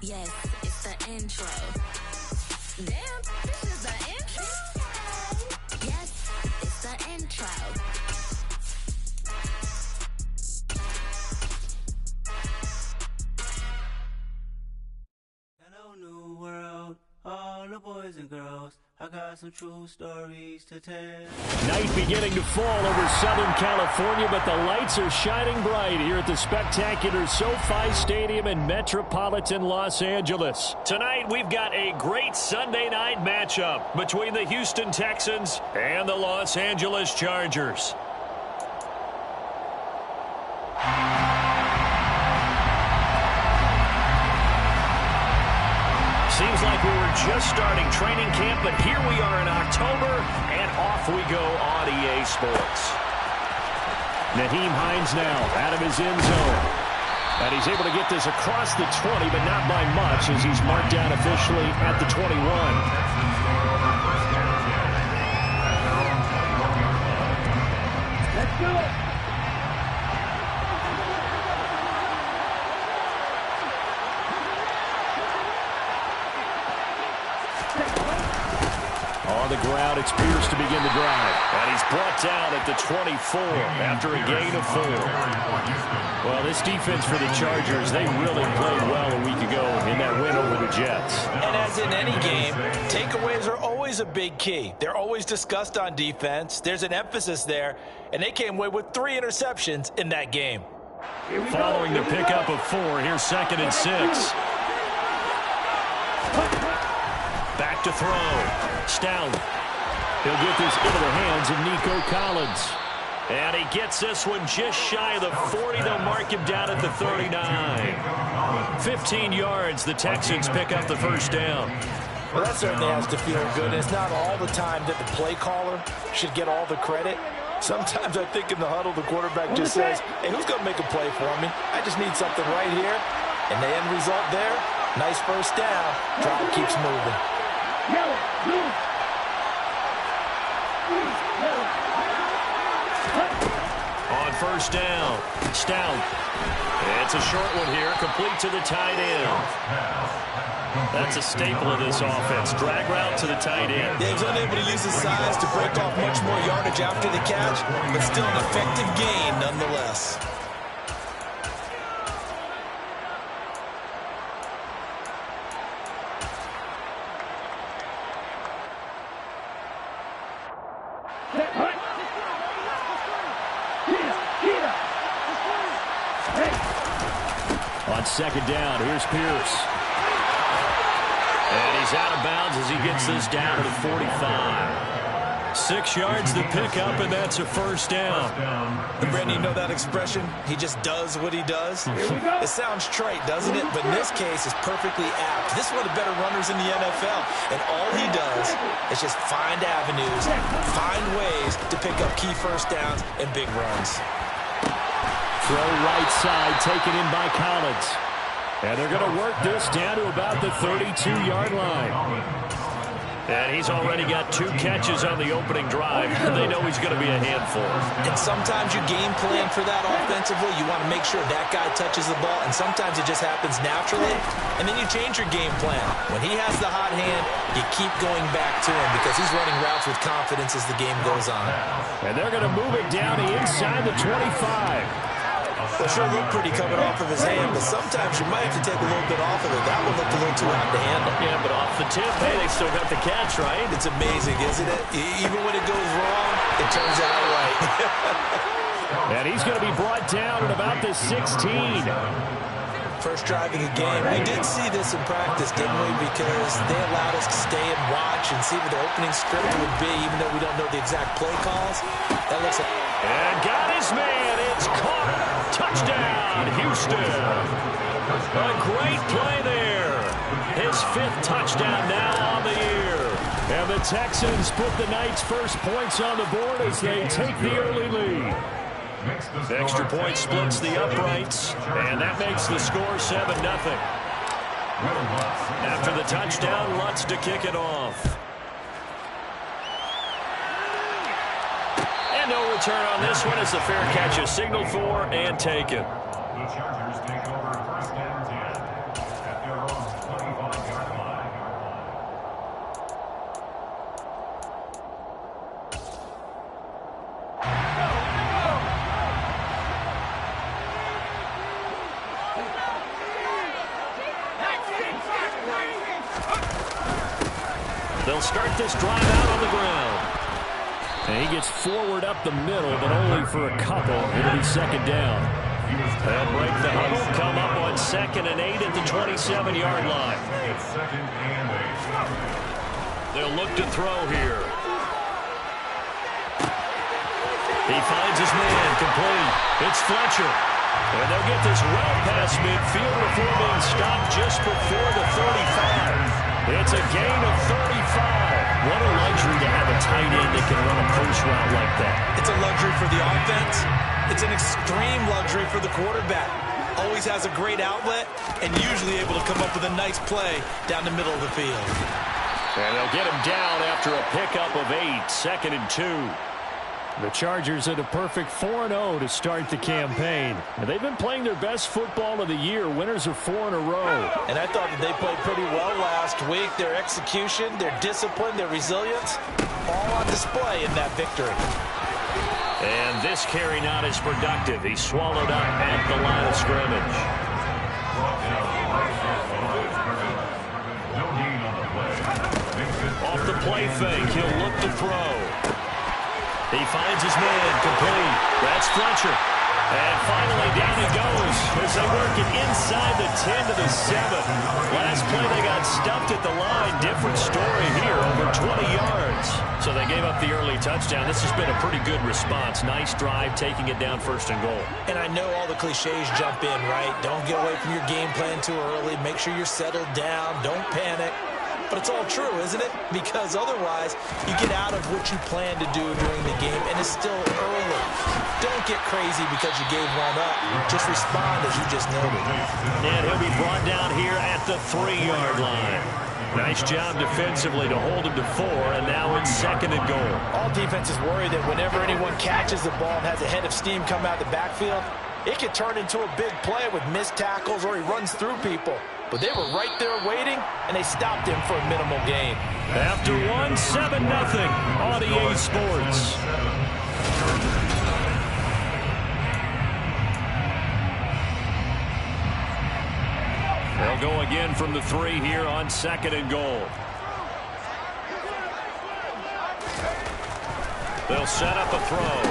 Yes, it's the intro. Damn, this is the intro? Yes, it's the intro. Hello, new world, all the boys and girls. I got some true stories to tell. Night beginning to fall over Southern California, but the lights are shining bright here at the spectacular SoFi Stadium in metropolitan Los Angeles. Tonight, we've got a great Sunday night matchup between the Houston Texans and the Los Angeles Chargers. Seems like we were just starting training camp, but here we are in October, and off we go on EA Sports. Naheem Hines now out of his end zone. And he's able to get this across the 20, but not by much, as he's marked down officially at the 21. Let's do it. On the ground, it's Pierce to begin the drive. And he's brought down at the 24 after a gain of 4. Well, this defense for the Chargers, they really played well a week ago in that win over the Jets. And as in any game, takeaways are always a big key. They're always discussed on defense. There's an emphasis there, and they came away with 3 interceptions in that game. Following the pickup of 4, here's 2nd and 6. Back to throw. Stout. He'll get this into the hands of Nico Collins. And he gets this one just shy of the 40. They'll mark him down at the 39. 15 yards. The Texans pick up the first down. Well, that certainly has to feel good. It's not all the time that the play caller should get all the credit. Sometimes I think in the huddle, the quarterback just says, hey, who's going to make a play for me? I just need something right here. And the end result there, nice first down. Drive keeps moving. On first down, Stout. It's a short one here, complete to the tight end. That's a staple of this offense. Drag route to the tight end. Yeah, he's unable to use his size to break off much more yardage after the catch, but still an effective gain nonetheless. On second down, here's Pierce. And he's out of bounds as he gets this down to the 45. 6 yards to pick up, and that's a first down. And Brandon, you know that expression? He just does what he does. It sounds trite, doesn't it? But in this case, it's perfectly apt. This is one of the better runners in the NFL. And all he does is just find avenues, find ways to pick up key first downs and big runs. Throw right side, taken in by Collins. And they're going to work this down to about the 32-yard line. And he's already got 2 catches on the opening drive. They know he's going to be a handful. And sometimes you game plan for that offensively. You want to make sure that guy touches the ball, and sometimes it just happens naturally. And then you change your game plan. When he has the hot hand, you keep going back to him because he's running routes with confidence as the game goes on. And they're going to move it down inside the 25. Well, sure looked pretty coming off of his hand, but sometimes you might have to take a little bit off of it. That one looked a little too hot to handle. Yeah, but off the tip, hey, they still got the catch, right? It's amazing, isn't it? Even when it goes wrong, it turns out right. And he's going to be brought down at about the 16. First drive of the game. We did see this in practice, didn't we? Because they allowed us to stay and watch and see what the opening script would be, even though we don't know the exact play calls. That looks like... And got his man. It's caught. Touchdown, Houston. A great play there. His 5th touchdown now on the year. And the Texans put the night's first points on the board as they take the early lead. The extra point splits the uprights, and that makes the score 7-0. After the touchdown, Lutz to kick it off. And no return on this one as the fair catch is signaled for and taken. The Chargers take over first and 10 at their own They'll start this drive out on the ground. And he gets forward up the middle, but only for a couple. It'll be second down. They'll break the huddle, come up on 2nd and 8 at the 27-yard line. They'll look to throw here. He finds his man, complete. It's Fletcher. And they'll get this well past midfield before being stopped just before the 35. It's a gain of 35. What a luxury to have a tight end that can run a post route like that. It's a luxury for the offense. It's an extreme luxury for the quarterback. Always has a great outlet and usually able to come up with a nice play down the middle of the field. And they'll get him down after a pickup of 8, 2nd and 2. The Chargers at a perfect 4-0 to start the campaign. And they've been playing their best football of the year. Winners are 4 in a row. And I thought that they played pretty well last week. Their execution, their discipline, their resilience, all on display in that victory. And this carry not as productive. He's swallowed up at the line of scrimmage. Off the play fake, he'll look to throw. He finds his man, complete. That's Fletcher. And finally, down he goes as they work it inside the 10 to the 7. Last play, they got stuffed at the line. Different story here, over 20 yards. So they gave up the early touchdown. This has been a pretty good response. Nice drive, taking it down 1st and goal. And I know all the cliches jump in, right? Don't get away from your game plan too early. Make sure you're settled down. Don't panic. But it's all true, isn't it? Because otherwise, you get out of what you plan to do during the game, and it's still early. Don't get crazy because you gave one up. Just respond as you just noted. And he'll be brought down here at the 3-yard line. Nice job defensively to hold him to 4, and now it's 2nd and goal. All defenses worry that whenever anyone catches the ball and has a head of steam come out of the backfield, it could turn into a big play with missed tackles or he runs through people. But they were right there waiting, and they stopped him for a minimal gain. After 1, 7-0 on EA Sports. They'll go again from the 3 here on 2nd and goal. They'll set up a throw.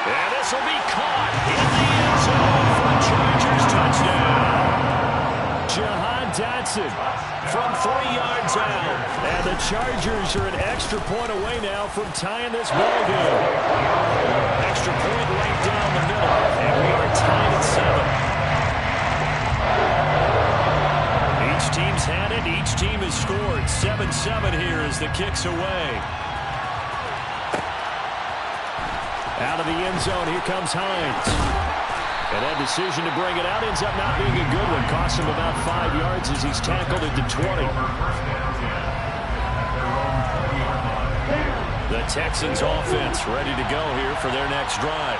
And this will be caught in the end zone for a Chargers touchdown. Jahan Dotson from 3 yards out. And the Chargers are an extra point away now from tying this ball game. Extra point right down the middle. And we are tied at 7. Each team's had it. Each team has scored. 7-7 here as the kick's away. Out of the end zone, here comes Hines. And that decision to bring it out ends up not being a good one. Costs him about 5 yards as he's tackled at the 20. The Texans offense ready to go here for their next drive.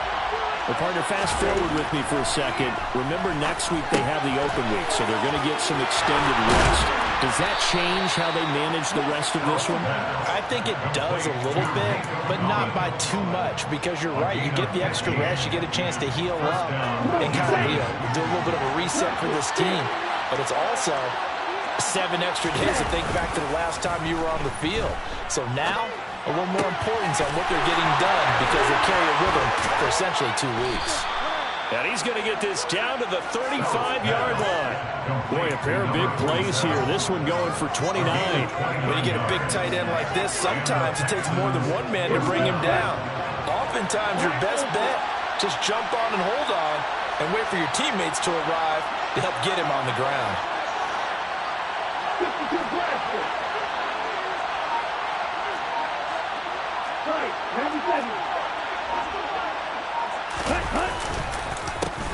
Well, partner, fast forward with me for a second. Remember, next week they have the open week, so they're going to get some extended rest. Does that change how they manage the rest of this one? I think it does a little bit, but not by too much, because you're right. You get the extra rest. You get a chance to heal up and kind of do a little bit of a reset for this team. But it's also 7 extra days to think back to the last time you were on the field. So now, a little more importance on what they're getting done because they carry it with them for essentially 2 weeks. And he's going to get this down to the 35-yard line. Boy, a pair of big plays here. This one going for 29. When you get a big tight end like this, sometimes it takes more than one man to bring him down. Oftentimes, your best bet, just jump on and hold on and wait for your teammates to arrive to help get him on the ground.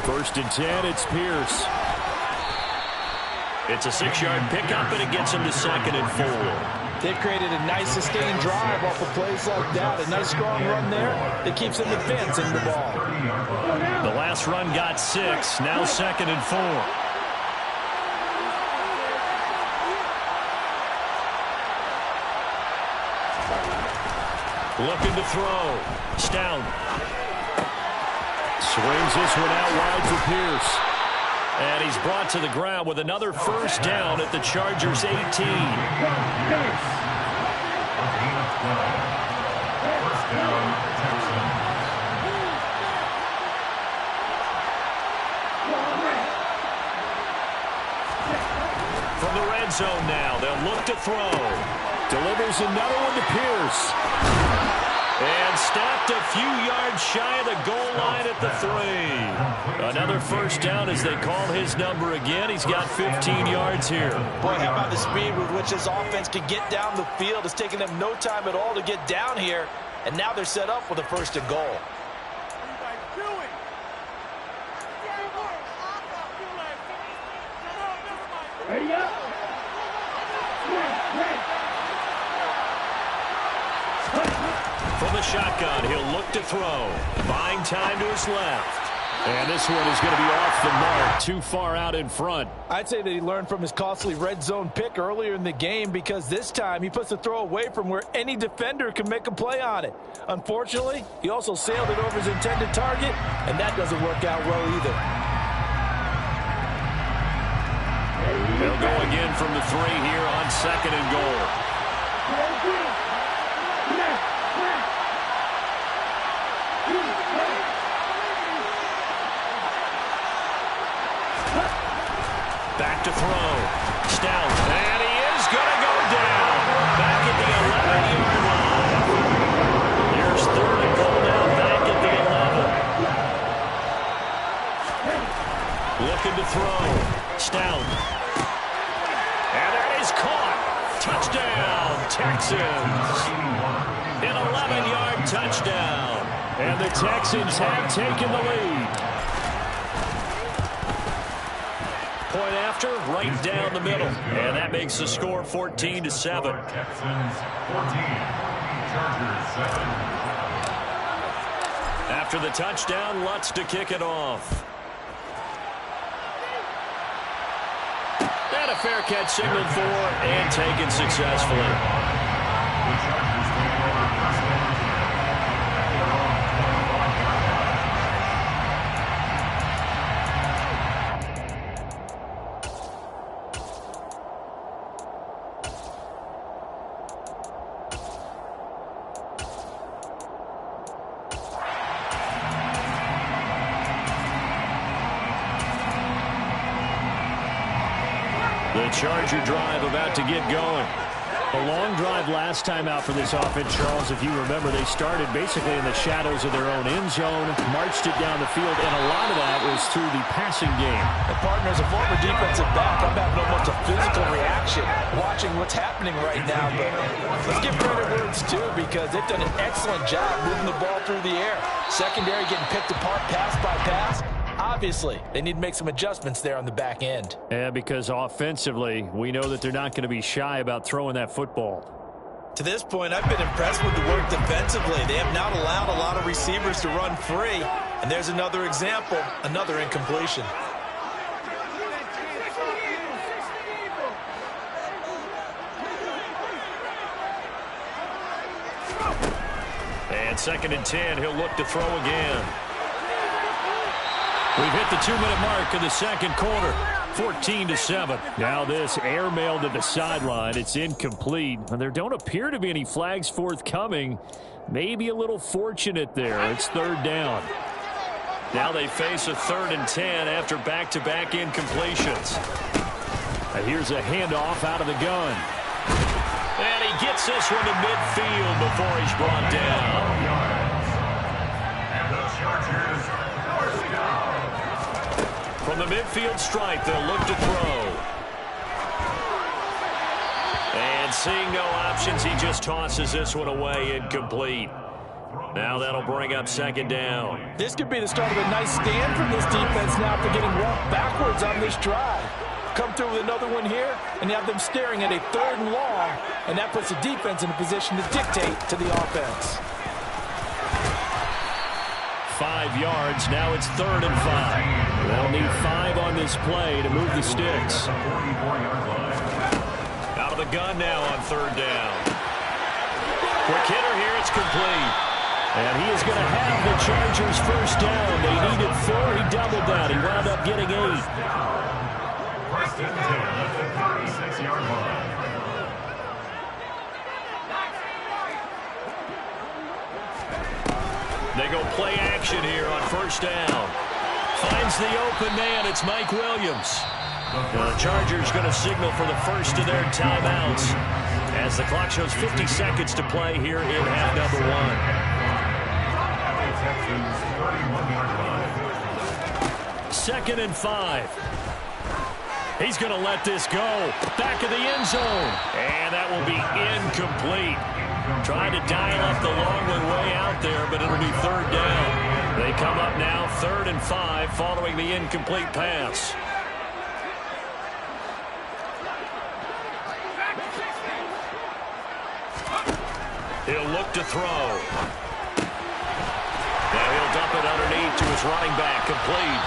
First and 10, it's Pierce. It's a 6-yard pickup, and it gets him to 2nd and 4. They've created a nice sustained drive off of plays like that. A nice strong run there that keeps them advancing the ball. The last run got 6, now 2nd and 4. Looking to throw. Stout. Swings this one out wide for Pierce. And he's brought to the ground with another first down at the Chargers' 18. First down, Texans. From the red zone now, they'll look to throw. Delivers another one to Pierce. And stopped a few yards shy of the goal line at the 3. Another first down as they call his number again. He's got 15 yards here. Boy, how about the speed with which this offense can get down the field? It's taken them no time at all to get down here. And now they're set up with a first and goal. Ready up. From the shotgun, he'll look to throw. Buying time to his left. And this one is going to be off the mark, too far out in front. I'd say that he learned from his costly red zone pick earlier in the game, because this time he puts the throw away from where any defender can make a play on it. Unfortunately, he also sailed it over his intended target, and that doesn't work out well either. They'll go again from the 3 here on second and goal. Back to throw. Stout. And he is going to go down. Back at the 11-yard line. Here's third and goal now. Back at the 11. Looking to throw. Stout. And that is caught. Touchdown, Texans. An 11-yard touchdown. And the Texans have taken the lead. Point after, right down the middle. And that makes the score 14-7. Texans 14, Chargers 7. After the touchdown, Lutz to kick it off. And a fair catch signaled for and taken successfully. The Chargers take over first and 10. The Charger drive about to get going. A long drive last time out for this offense, Charles. If you remember, they started basically in the shadows of their own end zone, marched it down the field, and a lot of that was through the passing game. And partner, as a former defensive back, I'm having almost a physical reaction watching what's happening right now. But let's give credit where it's due, because they've done an excellent job moving the ball through the air. Secondary getting picked apart pass by pass. Obviously, they need to make some adjustments there on the back end. Yeah, because offensively, we know that they're not going to be shy about throwing that football. To this point, I've been impressed with the work defensively. They have not allowed a lot of receivers to run free. And there's another example, another incompletion. And second and 10, he'll look to throw again. We've hit the 2-minute mark of the second quarter, 14-7. Now this airmailed to the sideline. It's incomplete. And there don't appear to be any flags forthcoming. Maybe a little fortunate there. It's third down. Now they face a 3rd and 10 after back-to-back incompletions. And here's a handoff out of the gun. And he gets this one to midfield before he's brought down. And the Chargers first down. From the midfield stripe, they'll look to throw. And seeing no options, he just tosses this one away, incomplete. Now that'll bring up second down. This could be the start of a nice stand from this defense now after getting walked backwards on this drive. Come through with another one here, and you have them staring at a 3rd and long, and that puts the defense in a position to dictate to the offense. 5 yards, now it's 3rd and 5. They'll need 5 on this play to move the sticks. Out of the gun now on 3rd down. Quick hitter here, it's complete. And he is going to have the Chargers first down. They needed 4, he doubled that. He wound up getting 8. First and 10 at the 36-yard line. They go play action here on first down. Finds the open man. It's Mike Williams. The Chargers going to signal for the first of their timeouts as the clock shows 50 seconds to play here in half number 1. 2nd and 5. He's going to let this go. Back of the end zone. And that will be incomplete. Trying to dial up the long way out there, but it'll be 3rd down. They come up now 3rd and 5 following the incomplete pass. He'll look to throw. Now he'll dump it underneath to his running back, complete.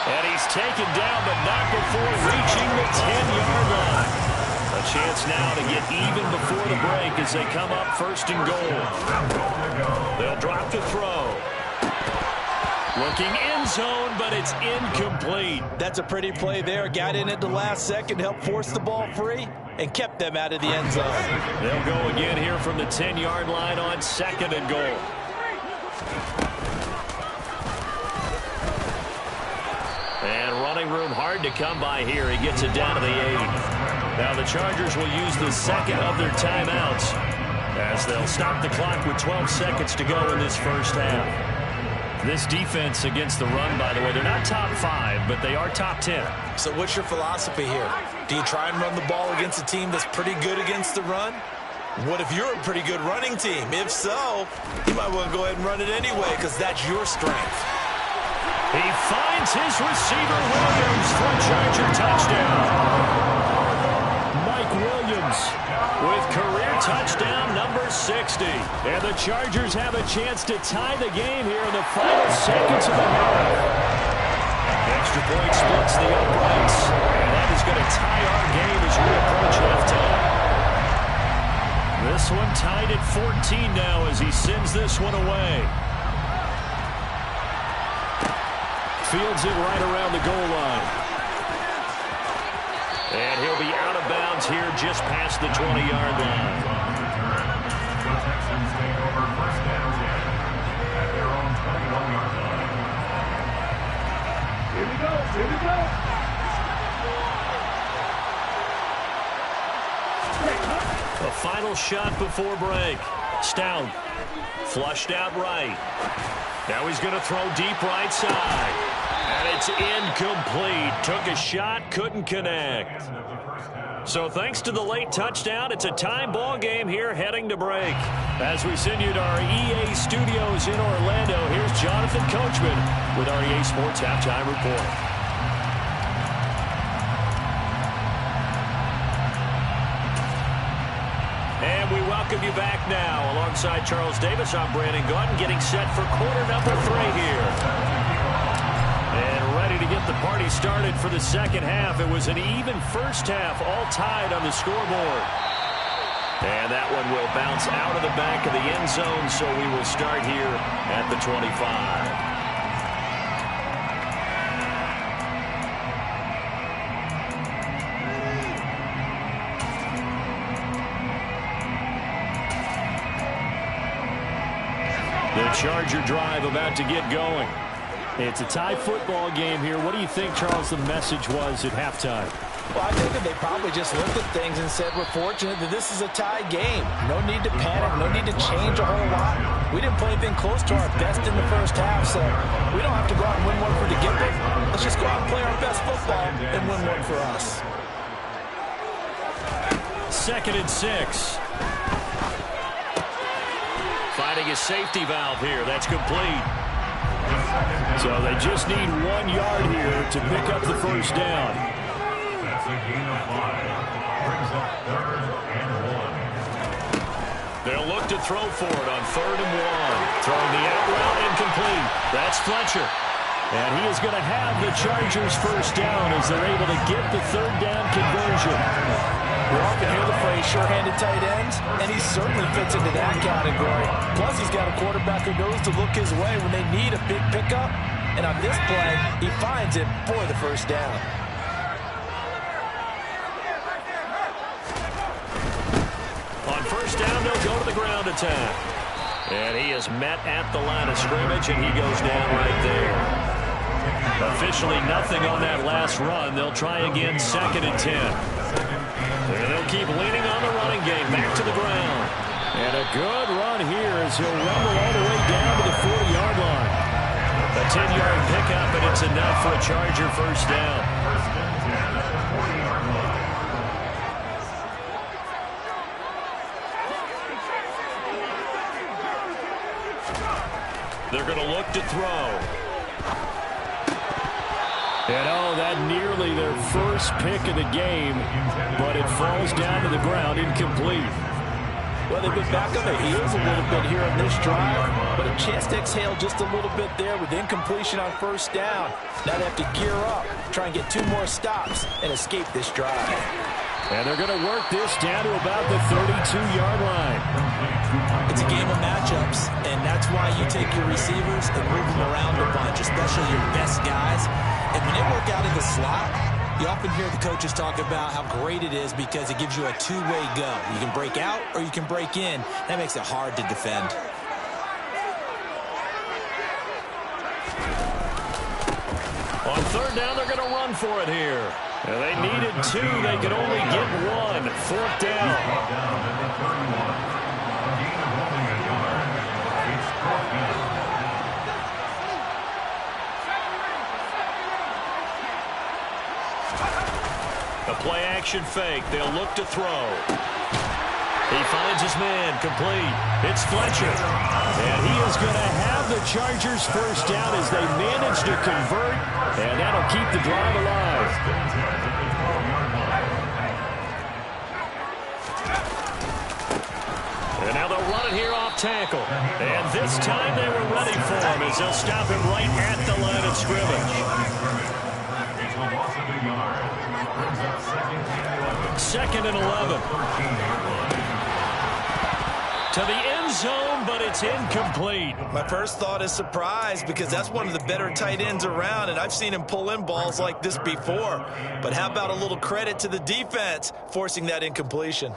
And he's taken down, but not before reaching the 10-yard line. A chance now to get even before the break as they come up 1st and goal. They'll drop to throw. Looking end zone, but it's incomplete. That's a pretty play there. Got in at the last second, helped force the ball free, and kept them out of the end zone. They'll go again here from the 10-yard line on 2nd and goal. And running room hard to come by here. He gets it down to the 8. Now the Chargers will use the 2nd of their timeouts as they'll stop the clock with 12 seconds to go in this first half. This defense against the run, by the way, they're not top 5, but they are top 10. So what's your philosophy here? Do you try and run the ball against a team that's pretty good against the run? What if you're a pretty good running team? If so, you might want to go ahead and run it anyway because that's your strength. He finds his receiver, Williams, for a Charger touchdown. Mike Williams with career touchdown number 60. And the Chargers have a chance to tie the game here in the final seconds of the half. Extra point splits the uprights. And that is going to tie our game as we approach halftime. This one tied at 14 now as he sends this one away. Fields it right around the goal line. And he'll be out of bounds here just past the 20-yard line. The Texans take over 1st down at their own 21-yard line. Here we go. Here we go. A final shot before break. Stout. Flushed out right. Now he's going to throw deep right side. And it's incomplete. Took a shot, couldn't connect. So thanks to the late touchdown, it's a tie ball game here heading to break. As we send you to our EA studios in Orlando, here's Jonathan Coachman with our EA Sports Halftime Report. And we welcome you back now. Alongside Charles Davis, I'm Brandon Gaudin, getting set for quarter number 3 here. And ready to get the party started for the second half. It was an even first half, all tied on the scoreboard. And that one will bounce out of the back of the end zone, so we will start here at the 25. The Charger drive about to get going. It's a tie football game here. What do you think, Charles, the message was at halftime? Well, I think that they probably just looked at things and said, we're fortunate that this is a tie game. No need to panic. No need to change a whole lot. We didn't play anything close to our best in the first half, so we don't have to go out and win one for the giver. Let's just go out and play our best football and win one for us. 2nd and 6. Finding a safety valve here. That's complete. So they just need 1 yard here to pick up the first down. That's a gain of 5. Brings up 3rd and 1. They'll look to throw for it on 3rd and 1. Throwing the out route incomplete. That's Fletcher. And he is going to have the Chargers first down as they're able to get the 3rd down conversion. We often hear the phrase sure-handed tight ends, and he certainly fits into that category. Plus, he's got a quarterback who knows to look his way when they need a big pickup. And on this play, he finds it for the first down. On first down, they'll go to the ground attack. And he is met at the line of scrimmage, and he goes down right there. Officially nothing on that last run. They'll try again, 2nd and 10. And they'll keep leaning on the running game. Back to the ground. And a good run here as he'll rumble all the way down to the 40-yard line. A 10-yard pickup, and it's enough for a Charger first down. They're going to look to throw. And that nearly their first pick of the game, but it falls down to the ground, incomplete. Well, they've been back on their heels a little bit here on this drive, but a chance to exhale just a little bit there with incompletion on first down. Now they have to gear up, try and get 2 more stops, and escape this drive. And they're going to work this down to about the 32-yard line. It's a game of matchups, and that's why you take your receivers and move them around a bunch, especially your best guys. And when they work out in the slot, you often hear the coaches talk about how great it is because it gives you a two-way go. You can break out or you can break in. That makes it hard to defend. On 3rd down, they're going to run for it here. And they needed 2. They could only get 1. 4th down. A play-action fake. They'll look to throw. He finds his man. Complete. It's Fletcher. And he is going to have the Chargers first down as they manage to convert. And that'll keep the drive alive. And now they'll run it here off tackle. And this time they were ready for him as they'll stop him right at the line of scrimmage. 2nd and 11. To the end zone, but it's incomplete. My first thought is surprise because that's one of the better tight ends around, and I've seen him pull in balls like this before. But how about a little credit to the defense forcing that incompletion?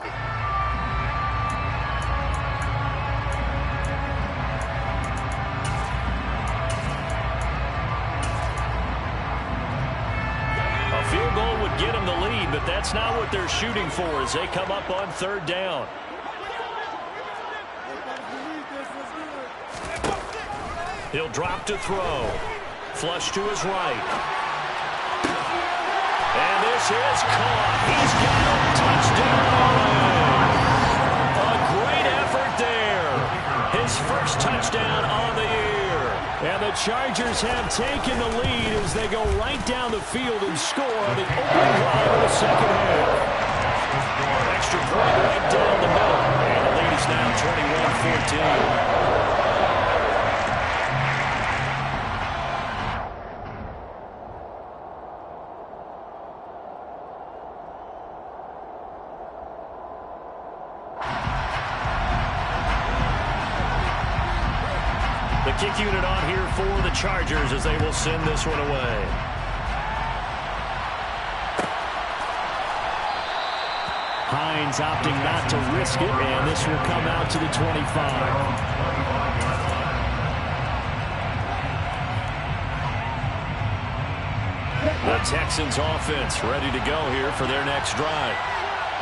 Field goal would get them the lead, but that's not what they're shooting for as they come up on 3rd down. He'll drop to throw. Flush to his right. And this is caught. He's got a touchdown. A great effort there. His first touchdown on the year. And the Chargers have taken the lead as they go right down the field and score on the opening drive of the second half. Extra point right down the middle. And the lead is now 21-14. The kick unit on here for the Chargers as they will send this one away. Hines opting not to risk it, and this will come out to the 25. The Texans offense ready to go here for their next drive.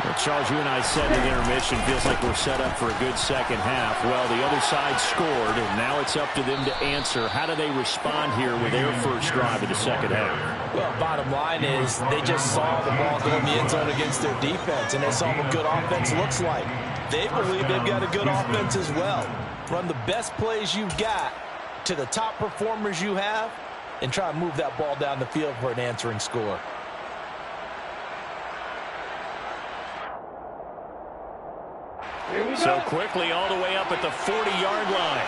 Well, Charles, you and I said the intermission feels like we're set up for a good second half. Well, the other side scored, and now it's up to them to answer. How do they respond here with their first drive of the second half? Well, bottom line is they just saw the ball go in the end zone against their defense, and they saw what good offense looks like. They believe they've got a good offense as well. Run the best plays you've got to the top performers you have, and try to move that ball down the field for an answering score. So quickly all the way up at the 40-yard line.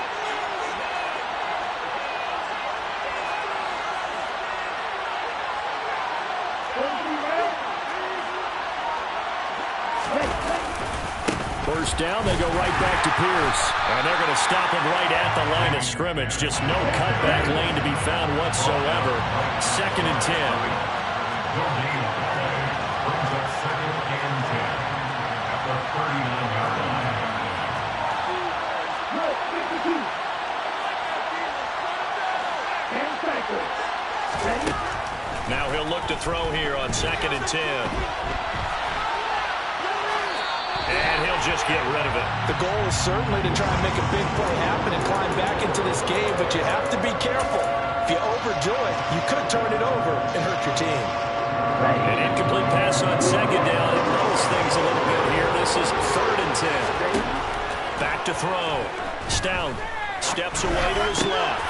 First down, they go right back to Pierce. And they're going to stop him right at the line of scrimmage. Just no cutback lane to be found whatsoever. 2nd and 10. Now he'll look to throw here on 2nd and 10. And he'll just get rid of it. The goal is certainly to try and make a big play happen and climb back into this game, but you have to be careful. If you overdo it, you could turn it over and hurt your team. An incomplete pass on 2nd down. It rolls things a little bit here. This is 3rd and 10. Back to throw. Stout steps away to his left.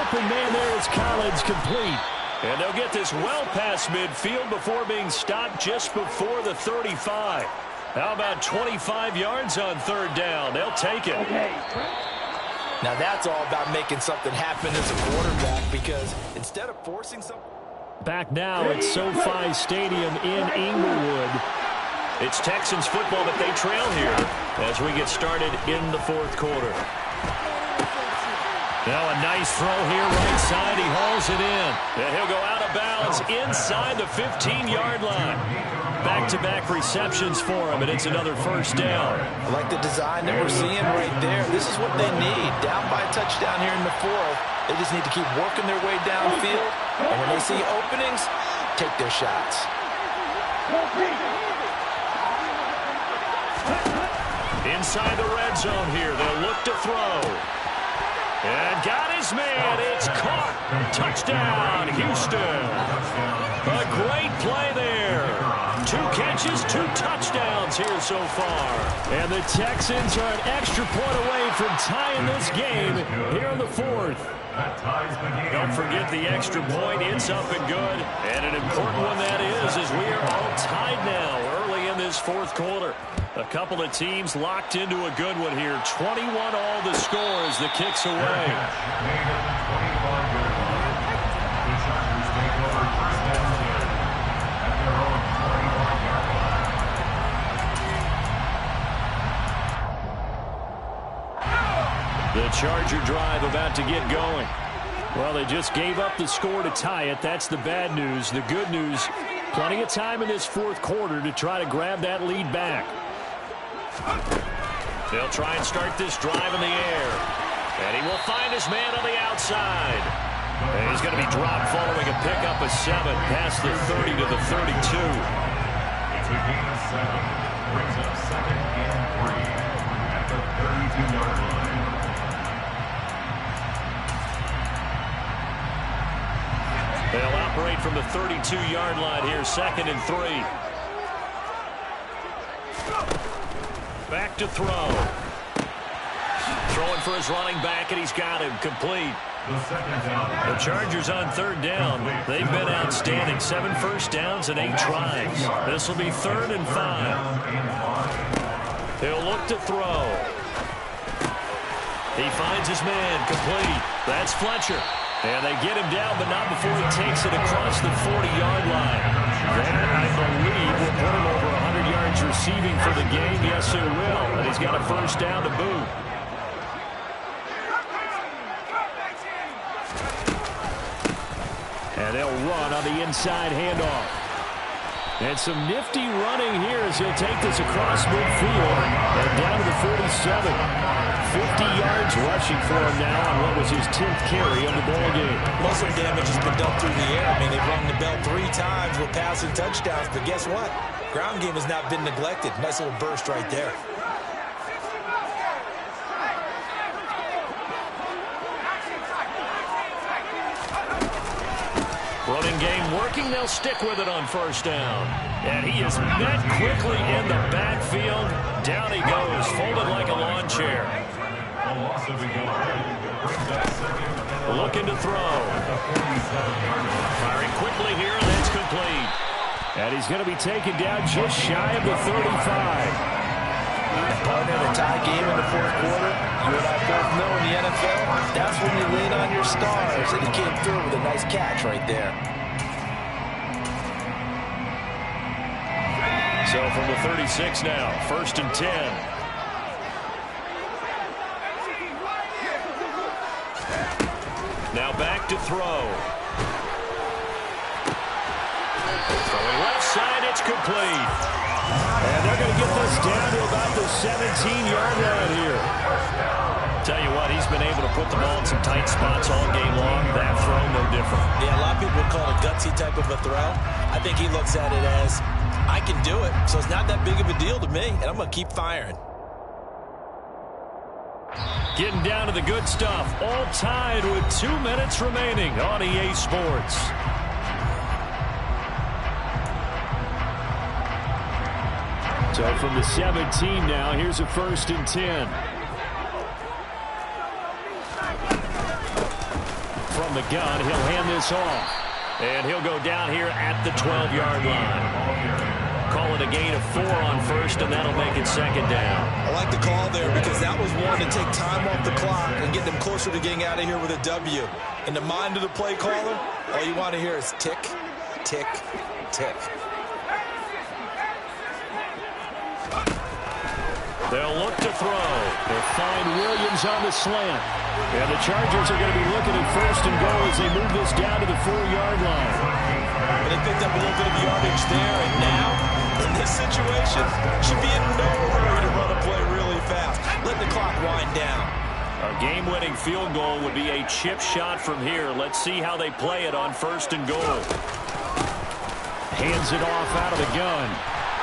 Open man there is Collins, complete. And they'll get this well past midfield before being stopped just before the 35. How about 25 yards on 3rd down? They'll take it. Now that's all about making something happen as a quarterback, because instead of forcing something. Back now at SoFi Stadium in Inglewood. It's Texans football, but they trail here as we get started in the 4th quarter. Now a nice throw here right side. He hauls it in. And he'll go out of bounds inside the 15-yard line. Back-to-back receptions for him, and it's another 1st down. I like the design that we're seeing right there. This is what they need. Down by a touchdown here in the 4th. They just need to keep working their way downfield. And when they see openings, take their shots. Inside the red zone here. They'll look to throw. And got his man. It's caught. Touchdown, Houston. A great play there. 2 catches, 2 touchdowns here so far. And the Texans are an extra point away from tying this game here in the 4th. Don't forget the extra point. It's up and good. And an important one that is, as we are all tied now early in this 4th quarter. A couple of teams locked into a good one here. 21 all the score as the kick's away. The Charger drive about to get going. Well, they just gave up the score to tie it. That's the bad news. The good news, plenty of time in this 4th quarter to try to grab that lead back. They'll try and start this drive in the air. And he will find his man on the outside. And he's going to be dropped following a pickup of 7 past the 30 to the 32. It's a gain of 7. Brings up 2nd and 3 at the 32-yard line. They'll operate from the 32-yard line here, 2nd and 3. Back to throw. Throwing for his running back, and he's got him complete. The Chargers on 3rd down. They've been outstanding. 7 first downs and 8 tries. This will be 3rd and 5. He'll look to throw. He finds his man complete. That's Fletcher. And they get him down, but not before he takes it across the 40-yard line. That, I believe, will put him over 100 yards receiving for the game. Yes, it will. And he's got a 1st down to boot. And they'll run on the inside handoff. And some nifty running here as he'll take this across midfield and down to the 47. 50 yards rushing for him now on what was his 10th carry of the ball game. Muscle damage has been done through the air. I mean, they've rung the bell 3 times with passing touchdowns, but guess what? Ground game has not been neglected. Nice little burst right there. Running game working. They'll stick with it on 1st down. And he is met quickly in the backfield. Down he goes, folded like a lawn chair. Looking to throw. Firing quickly here, and that's complete. And he's going to be taken down just shy of the 35. Partner, the tie game in the 4th quarter, you and I both know in the NFL, that's when you lean on your stars, and he came through with a nice catch right there. So from the 36 now, 1st and 10. Now back to throw. Throwing left side, it's complete. And they're going to get this down to about the 17-yard line here. Tell you what, he's been able to put the ball in some tight spots all game long. That throw, no different. Yeah, a lot of people would call it a gutsy type of a throw. I think he looks at it as, I can do it, so it's not that big of a deal to me, and I'm going to keep firing. Getting down to the good stuff. All tied with 2 minutes remaining on EA Sports. So from the 17 now, here's a 1st and 10. From the gun, he'll hand this off. And he'll go down here at the 12-yard line. Call it a gain of 4 on 1st, and that'll make it 2nd down. I like the call there because that was one to take time off the clock and get them closer to getting out of here with a W. In the mind of the play caller, all you want to hear is tick, tick, tick. They'll look to throw. They'll find Williams on the slant. And the Chargers are going to be looking at 1st and goal as they move this down to the 4-yard line. And they picked up a little bit of yardage there, and now, in this situation, should be in no hurry to run a play really fast. Let the clock wind down. A game-winning field goal would be a chip shot from here. Let's see how they play it on 1st and goal. Hands it off out of the gun.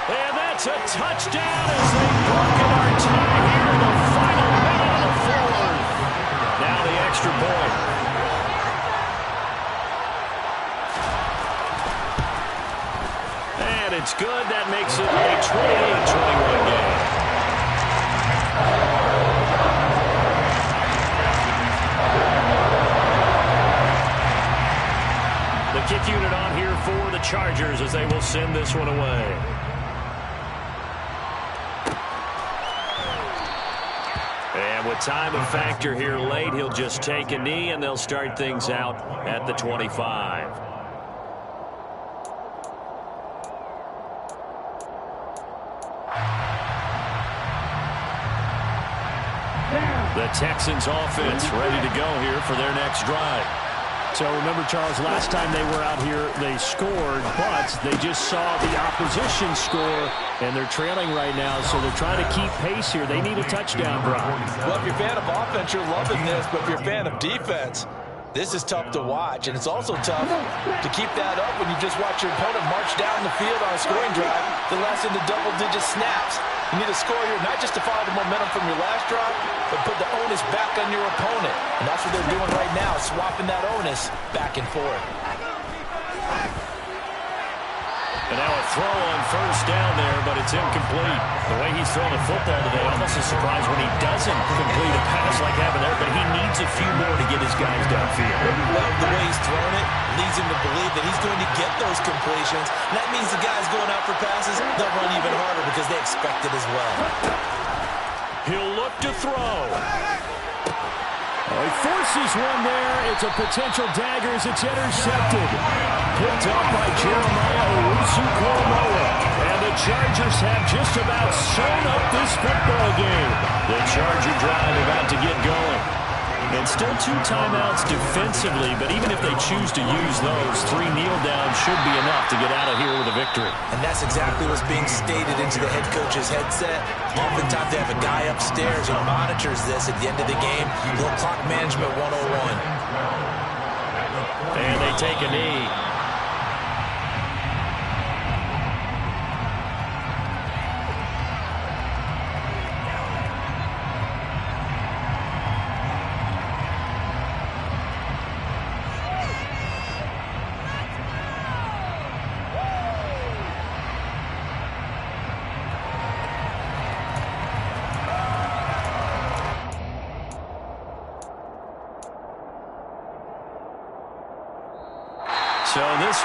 And that's a touchdown as they broken our tie here in the final minute of the 4th. Now the extra point. And it's good. That makes it a 28-21 game. The kick unit on here for the Chargers as they will send this one away. And with time a factor here late, he'll just take a knee, and they'll start things out at the 25. The Texans offense ready to go here for their next drive. So remember, Charles, last time they were out here, they scored, but they just saw the opposition score, and they're trailing right now, so they're trying to keep pace here. They need a touchdown drive. Well, if you're a fan of offense, you're loving this, but if you're a fan of defense, this is tough to watch, and it's also tough to keep that up when you just watch your opponent march down the field on a scoring drive that lasts into double-digit snaps. You need to score here, not just to follow the momentum from your last drive, but put the onus back on your opponent. And that's what they're doing right now, swapping that onus back and forth. And now a throw on 1st down there, but it's incomplete. The way he's throwing the football today, almost a surprise when he doesn't complete a pass like happened there, but he needs a few more to get his guys downfield. Well, the way he's throwing it leads him to believe that he's going to get those completions. And that means the guys going out for passes, they'll run even harder because they expect it as well. He'll look to throw. He forces one there. It's a potential dagger as it's intercepted. Picked up by Jeremiah Owusu-Koramoah. And the Chargers have just about sewn up this football game. The Charger drive about to get going. And still 2 timeouts defensively, but even if they choose to use those, 3 kneel downs should be enough to get out of here with a victory. And that's exactly what's being stated into the head coach's headset. Oftentimes they have a guy upstairs who monitors this at the end of the game. Little clock management 101. And they take a knee. So this